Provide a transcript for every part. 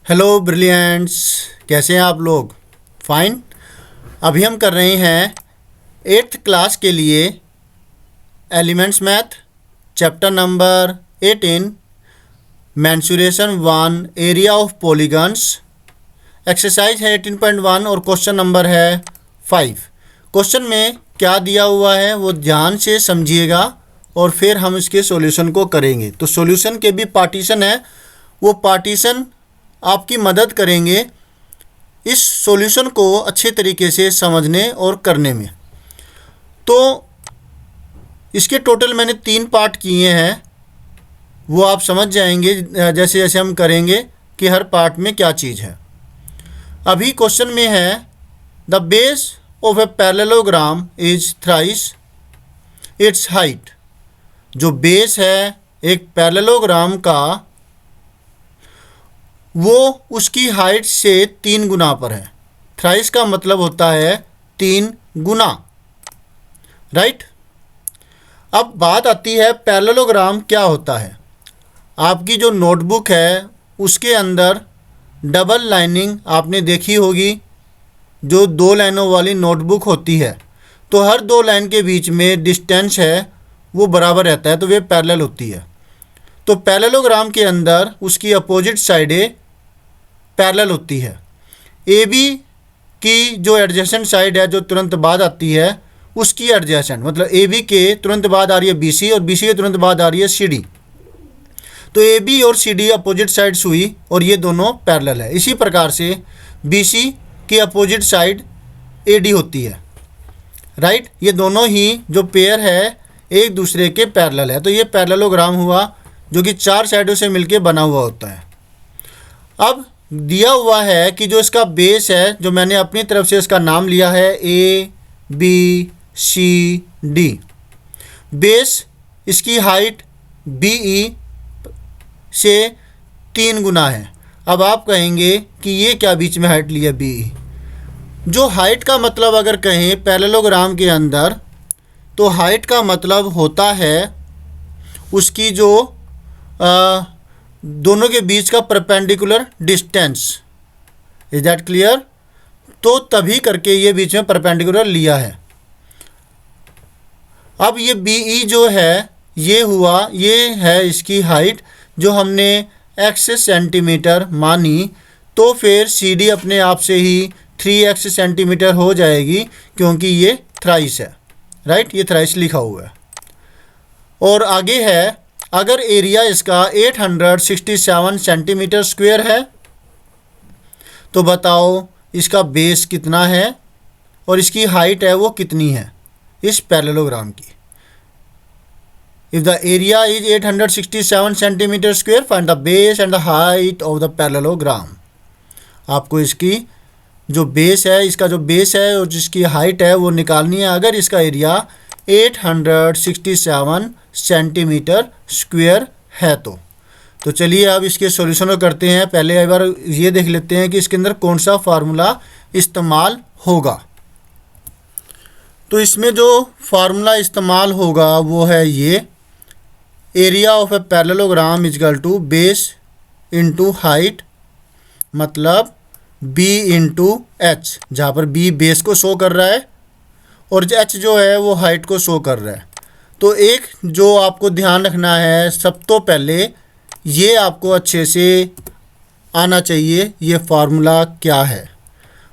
Hello brilliants, कैसे हैं आप लोग? फाइन। अभी हम कर रहे हैं 8th क्लास के लिए elements math chapter number 18 mensuration 1 area of polygons. Exercise है 18.1 और क्वेश्चन नंबर है 5। क्वेश्चन में क्या दिया हुआ है वो ध्यान से समझिएगा और फिर हम इसके सॉल्यूशन को करेंगे। तो सॉल्यूशन के भी पार्टीशन है, वो पार्टीशन आपकी मदद करेंगे इस सॉल्यूशन को अच्छे तरीके से समझने और करने में। तो इसके टोटल मैंने 3 पार्ट किए हैं, वो आप समझ जाएंगे जैसे जैसे हम करेंगे कि हर पार्ट में क्या चीज़ है। अभी क्वेश्चन में है the base of a parallelogram is thrice it's height. जो बेस है एक पैरेललोग्राम का वो उसकी हाइट से 3 गुना पर है। थ्राइस का मतलब होता है 3 गुना, राइट। अब बात आती है पैरेललोग्राम क्या होता है। आपकी जो नोटबुक है उसके अंदर डबल लाइनिंग आपने देखी होगी, जो 2 लाइनों वाली नोटबुक होती है। तो हर 2 लाइन के बीच में डिस्टेंस है वो बराबर रहता है, तो वे पैरेलल होती है। तो पैरेललोग्राम के अंदर उसकी अपोजिट साइडें पैरेलल होती है। ए बी की जो एडजेसेंट साइड है जो तुरंत बाद आती है उसकी एडजेसेंट, मतलब ए बी के तुरंत बाद आ रही है बी सी और बी सी के तुरंत बाद आ रही है सी डी। तो ए बी और सी डी अपोजिट साइड्स हुई और ये दोनों पैरेलल है। इसी प्रकार से बी सी की अपोजिट साइड ए डी होती है, राइट। ये दोनों ही जो पेयर है एक दूसरे के पैरेलल है। तो ये पैरेललोग्राम हुआ जो कि 4 साइडों से मिलके बना हुआ होता है। अब दिया हुआ है कि जो इसका बेस है, जो मैंने अपनी तरफ से इसका नाम लिया है A B C D. Base इसकी हाइट बी ई से 3 गुना है। अब आप कहेंगे कि ये क्या बीच में हाइट लिया बी ई। जो हाइट का मतलब अगर कहें पैरेललोग्राम के अंदर, तो हाइट का मतलब होता है उसकी जो दोनों के बीच का perpendicular distance. Is that clear? तो तभी करके ये बीच में परपेंडिकुलर लिया है। अब ये बी ई जो है ये हुआ, ये है इसकी हाइट जो हमने x सेंटीमीटर मानी, तो फिर सी डी अपने आप से ही 3x सेंटीमीटर हो जाएगी क्योंकि ये थ्राइस है, राइट। ये थ्राइस लिखा हुआ है। और आगे है अगर एरिया इसका 867 सेंटीमीटर स्क्वायर है तो बताओ इसका बेस कितना है और इसकी हाइट है वो कितनी है इस पैरेललोग्राम की। If the area is 867 centimetre square find the base and the height of the parallelogram. आपको इसकी जो बेस है, इसका जो बेस है और जिसकी हाइट है वो निकालनी है अगर इसका एरिया 867 सेंटीमीटर स्क्वायर है तो चलिए अब इसके सॉल्यूशन को करते हैं। पहले एक बार ये देख लेते हैं कि इसके अंदर कौन सा फार्मूला इस्तेमाल होगा। तो इसमें जो फार्मूला इस्तेमाल होगा वो है ये, area of a parallelogram equal to base into height, मतलब b इंटू एच, जहाँ पर b बेस को शो कर रहा है और h जो है वो हाइट को शो कर रहा है। तो एक जो आपको ध्यान रखना है, सब तो पहले ये आपको अच्छे से आना चाहिए ये फार्मूला क्या है।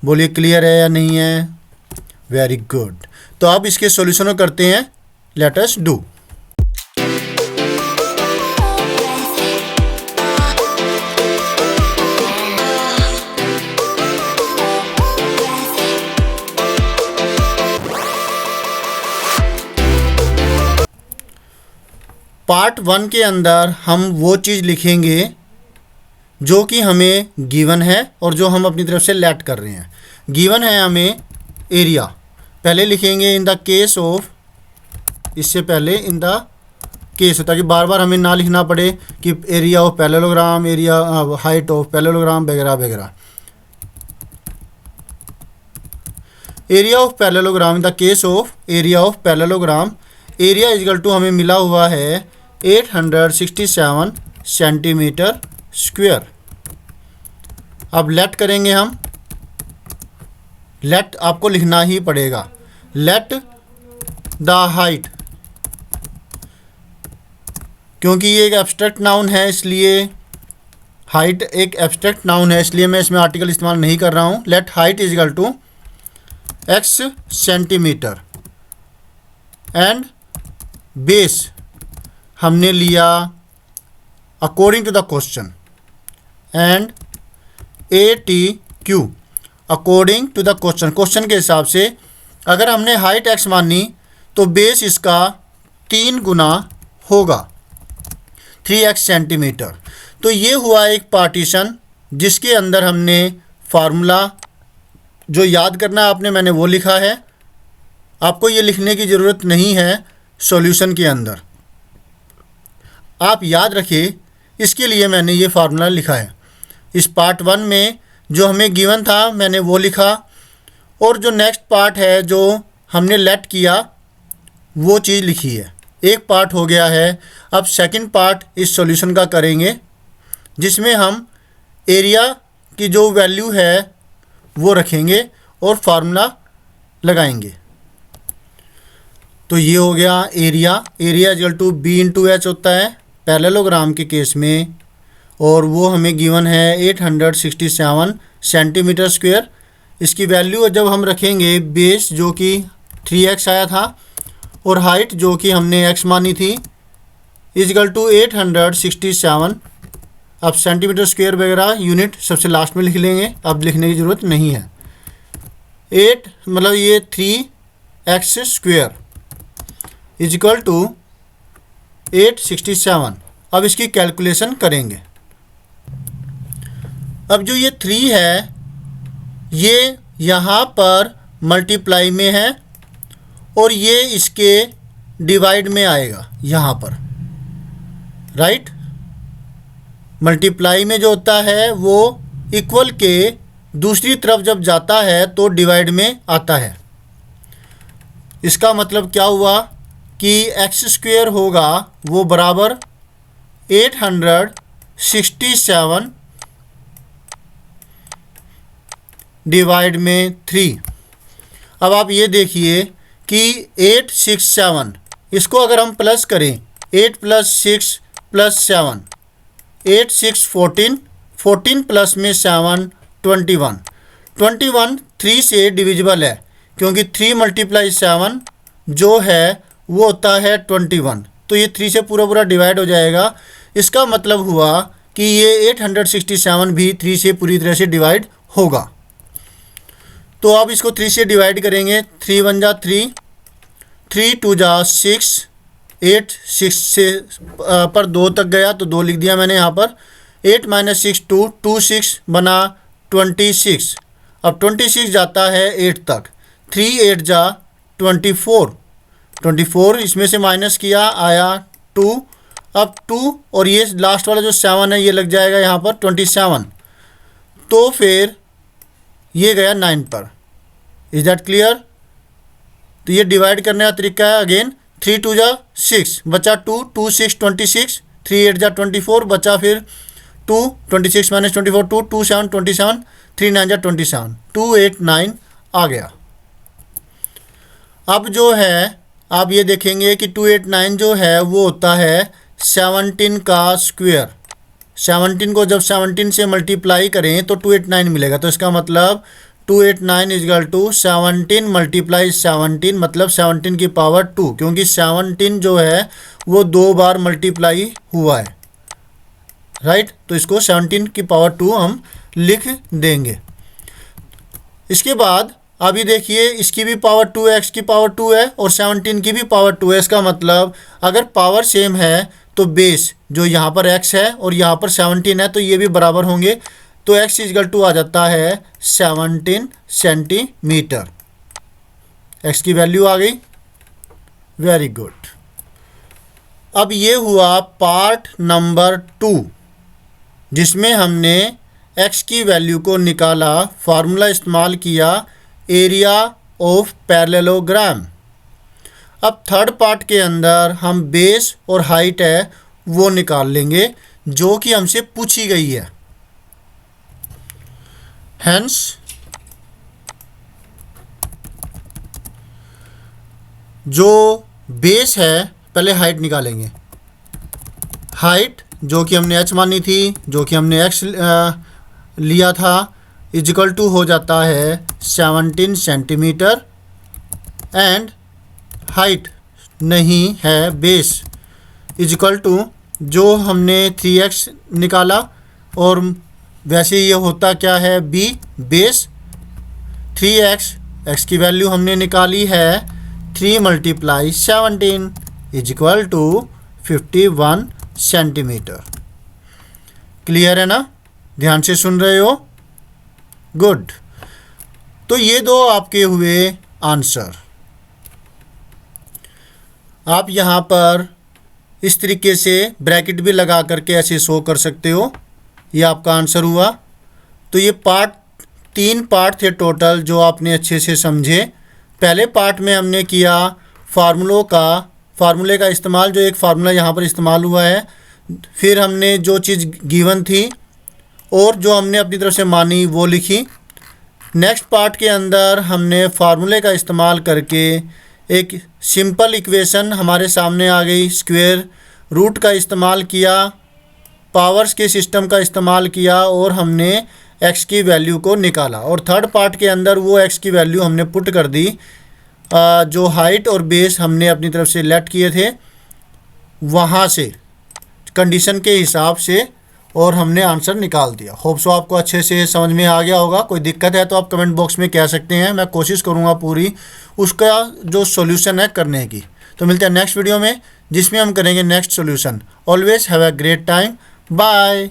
बोलिए क्लियर है या नहीं है? Very good. तो अब इसके सॉल्यूशन करते हैं, लेट अस डू। पार्ट 1 के अंदर हम वो चीज़ लिखेंगे जो कि हमें गिवन है और जो हम अपनी तरफ से लेट कर रहे हैं। गिवन है हमें एरिया, पहले लिखेंगे इन द केस ऑफ, इससे पहले इन द केस, ताकि बार बार हमें ना लिखना पड़े कि area of parallelogram, area height of parallelogram वगैरह वगैरह। Area of parallelogram, in the case of area of parallelogram, area equal to हमें मिला हुआ है 867 सेंटीमीटर स्क्वायर। अब लेट करेंगे हम, लेट आपको लिखना ही पड़ेगा, लेट द हाइट, क्योंकि ये एक एब्स्ट्रैक्ट नाउन है इसलिए हाइट एक एब्स्ट्रैक्ट नाउन है इसलिए मैं इसमें आर्टिकल इस्तेमाल नहीं कर रहा हूँ। Let height is equal to x centimetre and base हमने लिया according to the question and ATQ according to the question, question के हिसाब से अगर हमने हाइट x मानी तो बेस इसका 3 गुना होगा 3x सेंटीमीटर। तो ये हुआ एक पार्टीशन जिसके अंदर हमने फार्मूला जो याद करना आपने मैंने वो लिखा है, आपको ये लिखने की ज़रूरत नहीं है सॉल्यूशन के अंदर, आप याद रखिए इसके लिए मैंने ये फार्मूला लिखा है। इस पार्ट 1 में जो हमें गिवन था मैंने वो लिखा, और जो नेक्स्ट पार्ट है जो हमने लेट किया वो चीज़ लिखी है। एक पार्ट हो गया है, अब सेकंड पार्ट इस सॉल्यूशन का करेंगे जिसमें हम एरिया की जो वैल्यू है वो रखेंगे और फार्मूला लगाएंगे। तो ये हो गया area, area equal to B into H होता है पैरेललोग्राम के केस में, और वो हमें गिवन है 867 सेंटीमीटर स्क्वायर। इसकी वैल्यू जब हम रखेंगे बेस जो कि 3x आया था और हाइट जो कि हमने x मानी थी इक्वल टू 867। अब सेंटीमीटर स्क्वायर वगैरह यूनिट सबसे लास्ट में लिख लेंगे, अब लिखने की ज़रूरत नहीं है। 8 मतलब ये 3x square is equal to 867। अब इसकी कैलकुलेशन करेंगे। अब जो ये 3 है ये यहाँ पर मल्टीप्लाई में है और ये इसके डिवाइड में आएगा यहाँ पर, राइट। मल्टीप्लाई में जो होता है वो इक्वल के दूसरी तरफ जब जाता है तो डिवाइड में आता है। इसका मतलब क्या हुआ कि x स्क्वायर होगा वो बराबर 867 डिवाइड में 3। अब आप ये देखिए कि 867 इसको अगर हम प्लस करें 8 + 6 + 7 8 6 14 14 प्लस में 7 21 21 3 से डिविजिबल है क्योंकि 3 × 7 जो है वो होता है 21, तो ये 3 से पूरा डिवाइड हो जाएगा। इसका मतलब हुआ कि ये 867 भी 3 से पूरी तरह से डिवाइड होगा। तो अब इसको 3 से डिवाइड करेंगे, 3 × 1 = 3, 3 × 2 = 6, 8 6 से पर 2 तक गया तो 2 लिख दिया मैंने यहाँ पर। 8 - 6 2, 2 6 बना 26। अब 26 जाता है 8 तक, 3 8 = 24, 24 इसमें से माइनस किया आया 2। अब 2 और ये लास्ट वाला जो 7 है ये लग जाएगा यहाँ पर 27, तो फिर ये गया 9 पर। Is that clear? तो ये डिवाइड करने का तरीका है। अगेन 3 × 2 = 6 बचा 2, 2 6 26, 3 8 = 24 बचा फिर 2, 26 - 24 2, 2 7 27, 3 9 = 27, 2 8 9 आ गया। अब जो है आप ये देखेंगे कि 289 जो है वो होता है 17 का स्क्वायर। 17 को जब 17 से मल्टीप्लाई करें तो 289 मिलेगा, तो इसका मतलब 289 = 17 × 17 मतलब 17 की पावर 2, क्योंकि 17 जो है वो 2 बार मल्टीप्लाई हुआ है, राइट। तो इसको 17 की पावर 2 हम लिख देंगे। इसके बाद अभी देखिए इसकी भी पावर 2 है, x की पावर 2 है और 17 की भी पावर 2 है। इसका मतलब अगर पावर सेम है तो बेस जो यहाँ पर x है और यहाँ पर 17 है तो ये भी बराबर होंगे, तो x = आ जाता है 17 सेंटीमीटर। x की वैल्यू आ गई, वेरी गुड। अब ये हुआ पार्ट नंबर 2 जिसमें हमने x की वैल्यू को निकाला, फार्मूला इस्तेमाल किया एरिया ऑफ पैरेललोग्राम। अब थर्ड पार्ट के अंदर हम बेस और हाइट है वो निकाल लेंगे जो कि हमसे पूछी गई है। Hence जो बेस है, पहले हाइट निकालेंगे। हाइट जो कि हमने h मानी थी, जो कि हमने x लिया था, इजिकल टू हो जाता है 17 सेंटीमीटर। एंड हाइट नहीं है बेस, इजिकल टू जो हमने 3x निकाला, और वैसे ये होता क्या है b, बेस 3x, x की वैल्यू हमने निकाली है 3 × 17 इजिक्वल टू 51 सेंटीमीटर। क्लियर है ना? ध्यान से सुन रहे हो? गुड। तो ये दो आपके हुए आंसर। आप यहाँ पर इस तरीके से ब्रैकेट भी लगा करके ऐसे शो कर सकते हो। ये आपका आंसर हुआ। तो ये तीन पार्ट थे टोटल जो आपने अच्छे से समझे। पहले पार्ट में हमने किया फार्मूले का इस्तेमाल, जो एक फार्मूला यहाँ पर इस्तेमाल हुआ है। फिर हमने जो चीज़ गिवन थी और जो हमने अपनी तरफ से मानी वो लिखी। नेक्स्ट पार्ट के अंदर हमने फार्मूले का इस्तेमाल करके एक सिंपल इक्वेशन हमारे सामने आ गई, स्क्वायर रूट का इस्तेमाल किया, पावर्स के सिस्टम का इस्तेमाल किया और हमने x की वैल्यू को निकाला। और थर्ड पार्ट के अंदर वो x की वैल्यू हमने पुट कर दी, जो हाइट और बेस हमने अपनी तरफ से लेट किए थे वहाँ से कंडीशन के हिसाब से, और हमने आंसर निकाल दिया। होप सो आपको अच्छे से समझ में आ गया होगा। कोई दिक्कत है तो आप कमेंट बॉक्स में कह सकते हैं, मैं कोशिश करूँगा पूरी उसका जो सॉल्यूशन है करने की। तो मिलते हैं नेक्स्ट वीडियो में जिसमें हम करेंगे next solution. Always have a great time. Bye.